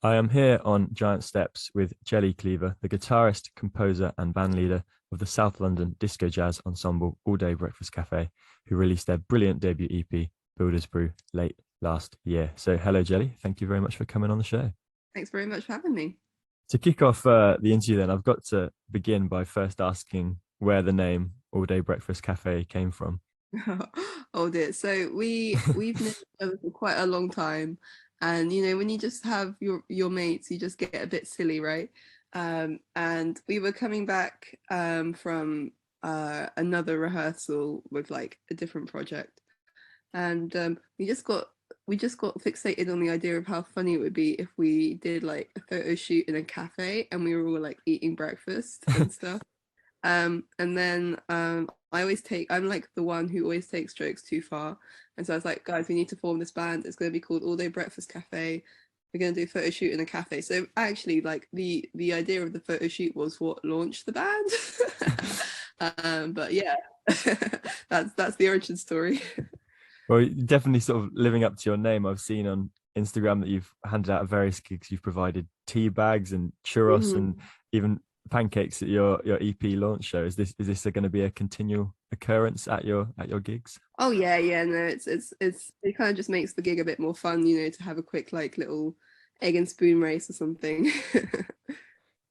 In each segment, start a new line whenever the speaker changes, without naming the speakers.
I am here on Giant Steps with Jelly Cleaver, the guitarist, composer, and band leader of the South London disco jazz ensemble All Day Breakfast Cafe, who released their brilliant debut EP, Builder's Brew, late last year. So, hello, Jelly. Thank you very much for coming on the show.
Thanks very much for having me.
To kick off the interview, then, I've got to begin by first asking where the name All Day Breakfast Cafe came from.
Oh dear. So we've known each other for quite a long time, and when you just have your mates, you just get a bit silly, right? And we were coming back from another rehearsal with like a different project, and we just got fixated on the idea of how funny it would be if we did like a photo shoot in a cafe and we were all like eating breakfast and stuff. And then I'm like the one who always takes jokes too far. And so I was like, guys, we need to form this band. It's going to be called All Day Breakfast Cafe. We're going to do a photo shoot in a cafe. So actually, like the idea of the photo shoot was what launched the band. But yeah, that's the origin story.
Well, definitely sort of living up to your name. I've seen on Instagram that you've handed out at various gigs. You've provided tea bags and churros and
Mhm.
even pancakes at your EP launch show. Is this going to be a continual occurrence at your gigs?
Oh yeah, yeah. No, it's it kind of just makes the gig a bit more fun, to have a quick like little egg and spoon race or something.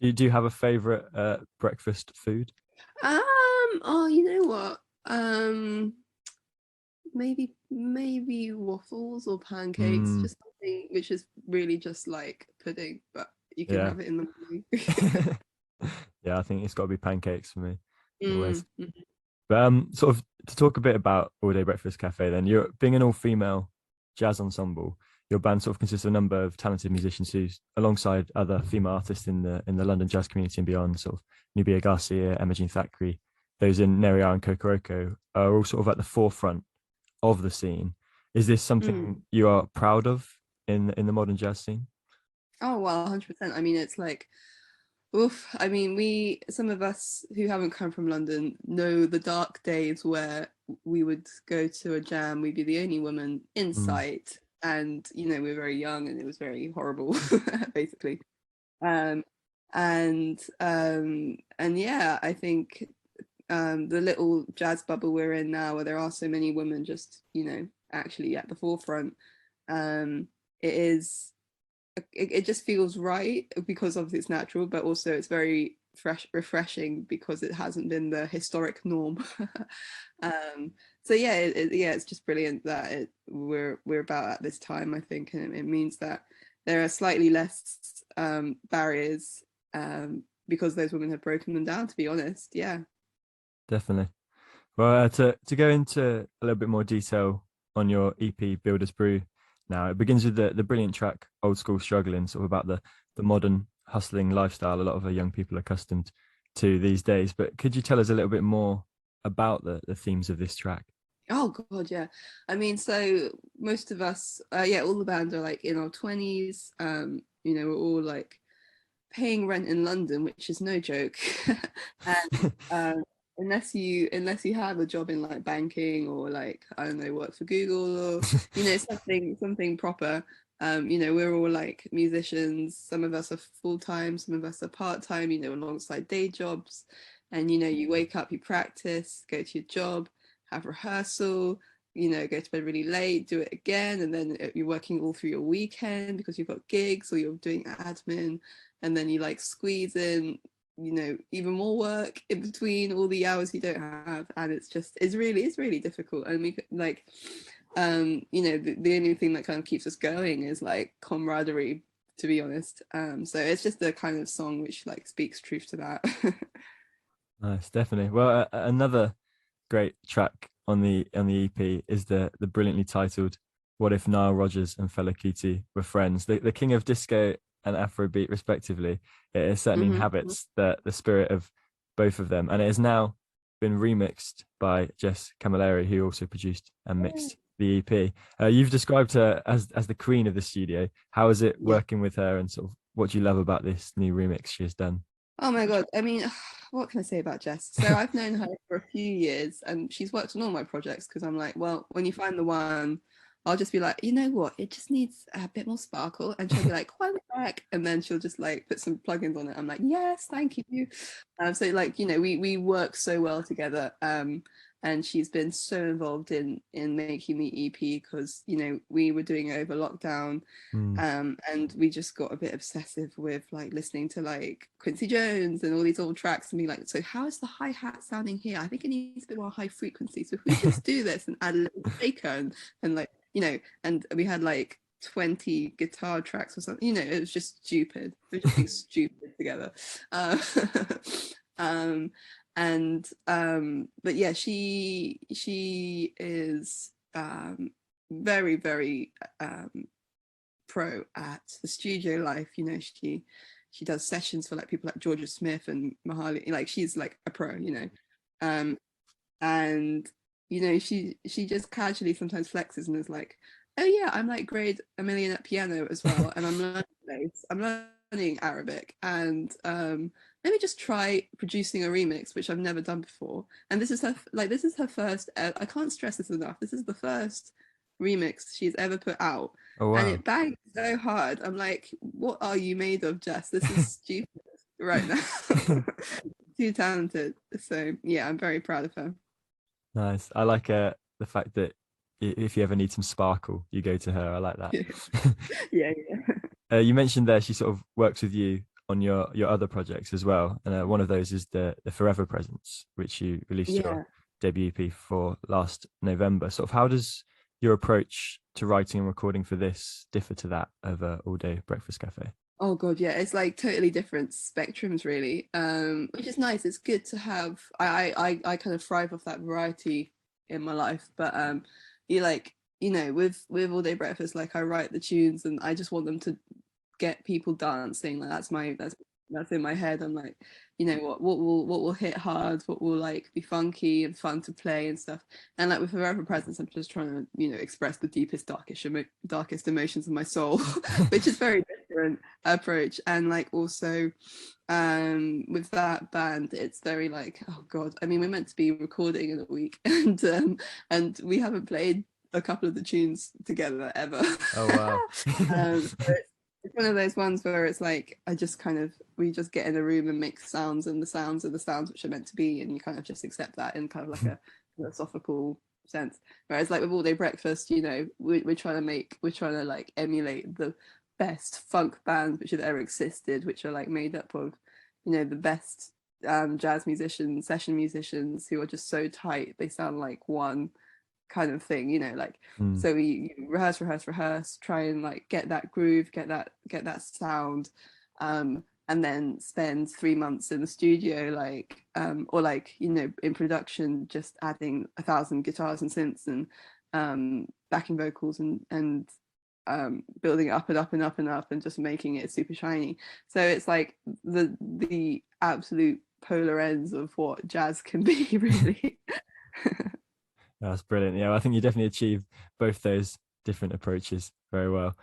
Do you have a favorite breakfast food?
Oh, you know what? Maybe waffles or pancakes,
Mm,
just something which is really just like pudding, but you can
yeah.
have it in the morning.
Yeah, I think it's got to be pancakes for me always.
Mhm.
But sort of to talk a bit about All Day Breakfast Cafe, then you're being an all-female jazz ensemble. Your band sort of consists of a number of talented musicians who, alongside other female artists in the London jazz community and beyond, sort of Nubia Garcia, Emma Jean Thackeray, those in Neria and Kokoroko, are all sort of at the forefront of the scene. Is this
Mm.
something you are proud of in the modern jazz scene?
Oh well, 100%. I mean, it's like, oof. I mean, some of us who haven't come from London know the dark days where we would go to a jam, we'd be the only woman in
Mm,
sight, and we were very young, and it was very horrible, basically. Um, and yeah, I think the little jazz bubble we're in now, where there are so many women just actually at the forefront, it is it just feels right because obviously it's natural, but also it's very refreshing because it hasn't been the historic norm. um, so yeah, yeah, it's just brilliant that we're about at this time, I think, and it means that there are slightly less barriers because those women have broken them down. To be honest, yeah.
definitely. Well, to go into a little bit more detail on your EP Builders Brew now, it begins with the brilliant track Old School Struggling, sort of about the modern hustling lifestyle a lot of young people are accustomed to these days. But could you tell us a little bit more about the themes of this track?
Oh God, yeah. I mean, so most of us, yeah, all the bands are like in our 20s. We're all like paying rent in London, which is no joke. And unless you have a job in like banking or like I don't know, work for Google or something proper. We're all like musicians. Some of us are full time, some of us are part time. Alongside day jobs, and you wake up, you practice, go to your job, have rehearsal. Go to bed really late, do it again, and then you're working all through your weekend because you've got gigs or you're doing admin, and then you like squeeze in even more work in between all the hours you don't have, and it's really difficult. And we like the only thing that kind of keeps us going is like camaraderie, to be honest. So it's just the kind of song which like speaks truth to that.
Nice, definitely. Well, another great track on the EP is the brilliantly titled "What If Nile Rodgers and Fela Kuti Were Friends." The king of disco and Afrobeat, respectively. It certainly
Mhm.
inhabits the spirit of both of them, and it has now been remixed by Jess Camilleri, who also produced and mixed the EP. You've described her as the queen of the studio. How is it
Yeah.
working with her, and sort of what do you love about this new remix she has done?
Oh my God. I mean, what can I say about Jess? So I've known her for a few years and she's worked on all my projects because I'm like, well, when you find the one, I'll just be like, you know what, it just needs a bit more sparkle, and she'll be like, one back, and then she'll just like put some plugins on it. I'm like, yes, thank you. So like, you know, we work so well together. And she's been so involved in making the EP, because, you know, we were doing it over lockdown. And we just got a bit obsessive with like listening to like Quincy Jones and all these old tracks, and be like, so how is the hi-hat sounding here? I think it needs a bit more high frequency, so if we just do this and add a little shaker, and like, you know, and we had like 20 guitar tracks or something, you know, it was just stupid. We were just being stupid together. But yeah, she is very, very pro at the studio life. You know, she does sessions for like people like Georgia Smith and Mahali. Like, she's like a pro, you know. And you know, she just casually sometimes flexes and is like, oh yeah, I'm like grade a million at piano as well, and I'm learning bass, I'm learning Arabic, and let me just try producing a remix, which I've never done before. And this is her first, I can't stress this enough, this is the first remix she's ever put out.
Oh
And
wow.
it banged so hard. I'm like, what are you made of, Jess? This is stupid right now. Too talented. So yeah, I'm very proud of her.
Nice. I like the fact that if you ever need some sparkle, you go to her. I like that.
Yeah.
You mentioned there she sort of works with you on your other projects as well, and one of those is the Forever Presence, which you released
Yeah.
your debut EP for last November. Sort of how does your approach to writing and recording for this differ to that of All Day Breakfast Cafe?
Oh god, yeah, it's like totally different spectrums, really. Which is nice. It's good to have. I kind of thrive off that variety in my life. But you like, you know, with All Day Breakfast, like I write the tunes and I just want them to get people dancing. Like that's in my head. I'm like, you know, what will hit hard, what will like be funky and fun to play and stuff. And like with Forever Presence, I'm just trying to, you know, express the deepest, darkest emotions of my soul, which is very different approach. And like also with that band, it's very like, oh god, I mean, we're meant to be recording in a week, and we haven't played a couple of the tunes together ever.
Oh wow.
So it's one of those ones where it's like we just get in a room and make sounds, and the sounds are the sounds which are meant to be, and you kind of just accept that in kind of like a philosophical sense. Whereas like with All Day Breakfast, you know, we're trying to like emulate the best funk bands which have ever existed, which are like made up of, you know, the best jazz musicians, session musicians, who are just so tight they sound like one kind of thing, you know, like so we rehearse, try and like get that groove, get that sound, and then spend 3 months in the studio, like or like, you know, in production, just adding 1,000 guitars and synths and backing vocals and building it up and up and up and up and just making it super shiny. So it's like the absolute polar ends of what jazz can be, really.
That's brilliant. Yeah, I think you definitely achieved both those different approaches very well.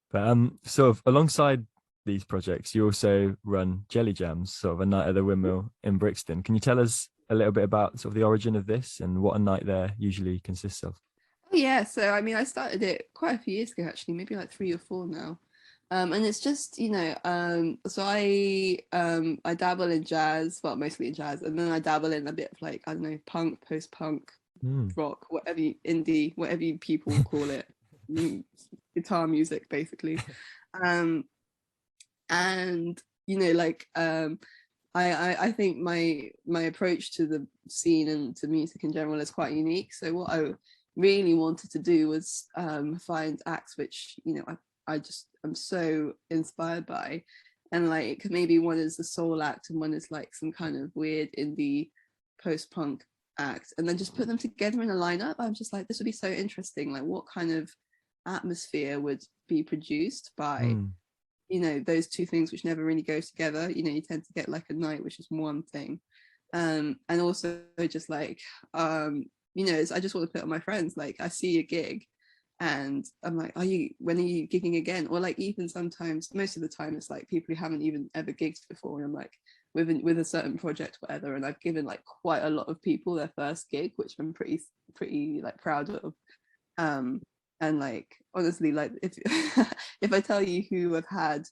But sort of alongside these projects, you also run Jelly Jams, sort of a night at the Windmill in Brixton. Can you tell us a little bit about sort of the origin of this and what a night there usually consists of?
Oh yeah, so I mean, I started it quite a few years ago, actually, maybe like 3 or 4 now. And it's just, you know, so I dabble in jazz, well, mostly in jazz, and then I dabble in a bit of like, I don't know, punk, post-punk, rock, indie, whatever you people call it, guitar music, basically. Um, and you know, like I think my approach to the scene and to music in general is quite unique. So what I really wanted to do was find acts which, you know, I'm so inspired by, and like maybe one is a soul act and one is like some kind of weird indie post-punk act, and then just put them together in a lineup. I'm just like, this would be so interesting. Like, what kind of atmosphere would be produced by, you know, those two things which never really go together. You know, you tend to get like a night which is one thing, and also just like you know, I just want to put on my friends, like I see a gig and I'm like, when are you gigging again? Or like, even sometimes, most of the time, it's like people who haven't even ever gigged before, and I'm like, with a certain project, whatever, and I've given like quite a lot of people their first gig, which I'm pretty like proud of. And like honestly, like if if I tell you who I've had,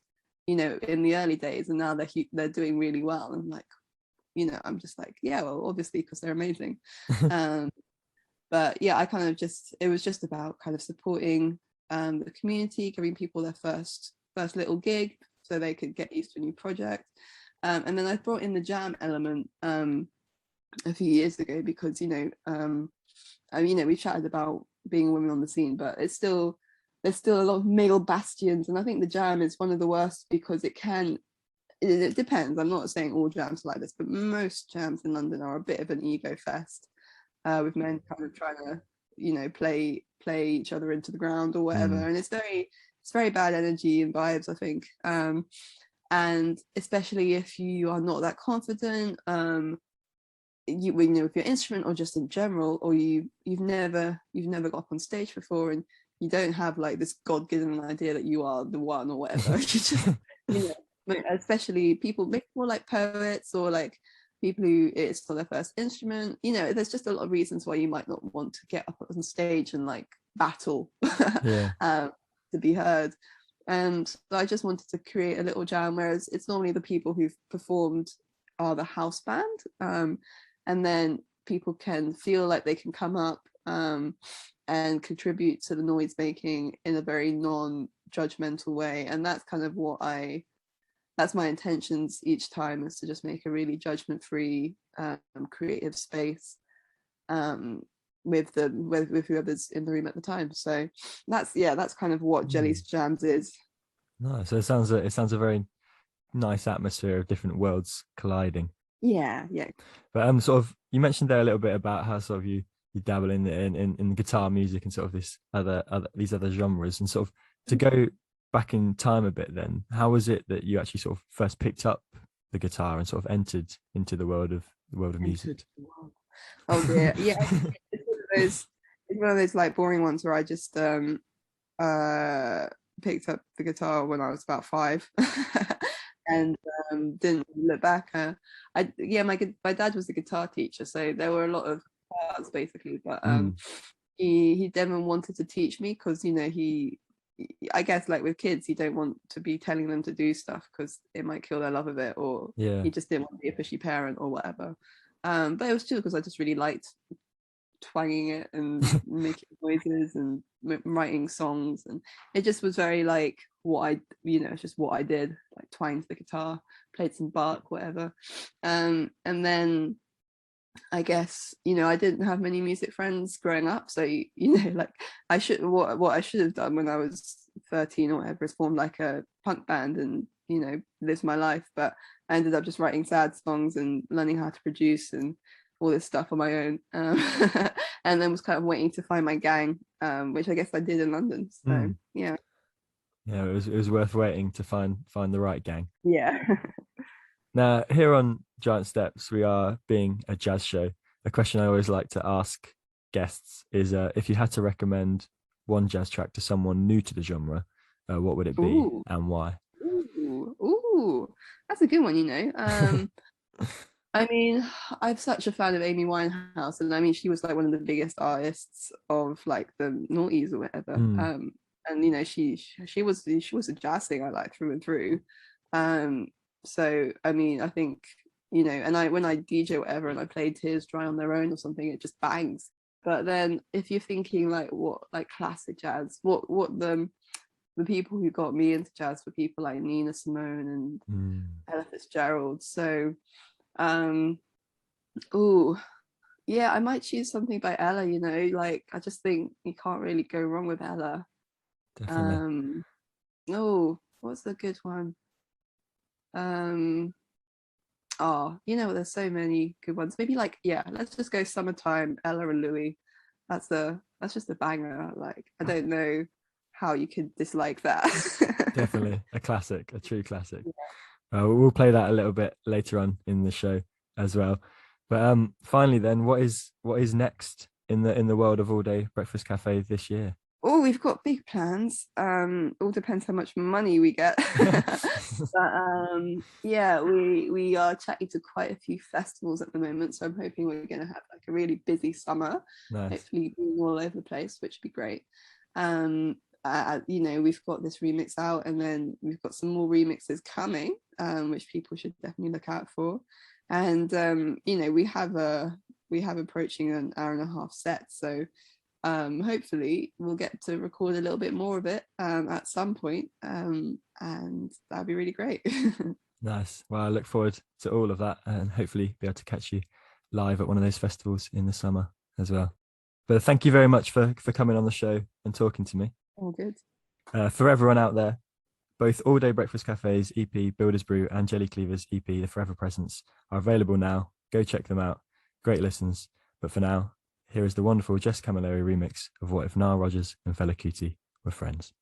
you know, in the early days, and now they're doing really well, I'm like, you know, I'm just like, yeah, well, obviously because they're amazing. But yeah, I kind of just, it was just about kind of supporting the community, giving people their first little gig so they could get used to a new project. And then I brought in the jam element a few years ago because, you know, we chatted about being women on the scene, but there's still a lot of male bastions, and I think the jam is one of the worst because it depends. I'm not saying all jams are like this, but most jams in London are a bit of an ego fest, with men kind of trying to, you know, play each other into the ground or whatever, and it's very bad energy and vibes, I think. And especially if you are not that confident, you know, with your instrument or just in general, or you've never got up on stage before, and you don't have like this God-given idea that you are the one or whatever. You just, you know, especially people make more like poets or like people who it's for their first instrument, you know, there's just a lot of reasons why you might not want to get up on stage and like battle to be heard. And I just wanted to create a little jam, whereas it's normally the people who've performed are the house band, and then people can feel like they can come up and contribute to the noise making in a very non-judgmental way. And that's kind of that's my intentions each time, is to just make a really judgment-free creative space with whoever's in the room at the time. So that's kind of what Jelly's Jams is.
No, so it sounds a very nice atmosphere of different worlds colliding.
Yeah.
But sort of, you mentioned there a little bit about how sort of you dabble in guitar music and sort of these other genres, and sort of to go back in time a bit, then how was it that you actually sort of first picked up the guitar and sort of entered into the world of music?
Oh dear. Yeah. It's one of those like boring ones where I just picked up the guitar when I was about 5 and didn't look back. My dad was a guitar teacher, so there were a lot of parts basically, but he never wanted to teach me because, you know, I guess like with kids, you don't want to be telling them to do stuff because it might kill their love of it, or he just didn't want to be a pushy parent or whatever. But it was true because I just really liked twanging it and making noises and writing songs, and it just was very like it's just what I did, like twanged the guitar, played some Bach, whatever. And then I guess, you know, I didn't have many music friends growing up, so, you know, like what I should have done when I was 13 or whatever is formed like a punk band and, you know, lived my life. But I ended up just writing sad songs and learning how to produce and all this stuff on my own, and then was kind of waiting to find my gang, which I guess I did in London. So yeah,
it was worth waiting to find the right gang.
Yeah.
Now, here on Giant Steps, we are being a jazz show. A question I always like to ask guests is, if you had to recommend one jazz track to someone new to the genre, what would it be and why?
Ooh, that's a good one, you know. I mean, I'm such a fan of Amy Winehouse, and I mean, she was like one of the biggest artists of like the noughties or whatever. And you know, she was a jazz singer like through and through. So I mean, I think, you know, and when I DJ or whatever and I play Tears Dry on Their Own or something, it just bangs. But then if you're thinking like what like classic jazz, what the people who got me into jazz were people like Nina Simone and Ella Fitzgerald. So yeah, I might choose something by Ella, you know, like I just think you can't really go wrong with Ella.
Definitely.
What's the good one? You know, there's so many good ones. Maybe like, yeah, let's just go Summertime, Ella and Louis. That's just a banger. Like, I don't know how you could dislike that.
Definitely a classic, a true classic. Yeah. We'll play that a little bit later on in the show as well. But finally, then, what is next in the world of All Day Breakfast Cafe this year?
Oh, we've got big plans. All depends how much money we get. But yeah, we are chatting to quite a few festivals at the moment, so I'm hoping we're going to have like a really busy summer.
Nice.
Hopefully being all over the place, which would be great. You know, we've got this remix out, and then we've got some more remixes coming, which people should definitely look out for. And you know, we have approaching an hour and a half set, so hopefully we'll get to record a little bit more of it at some point, and that'd be really great.
Nice. Well, I look forward to all of that, and hopefully be able to catch you live at one of those festivals in the summer as well. But thank you very much for coming on the show and talking to me.
All good.
For everyone out there, both All Day Breakfast Cafe's EP, Builder's Brew, and Jelly Cleaver's EP, The Forever Presence, are available now. Go check them out. Great listens. But for now, here is the wonderful Jess Camilleri remix of What If Nile Rodgers and Fela Kuti were friends.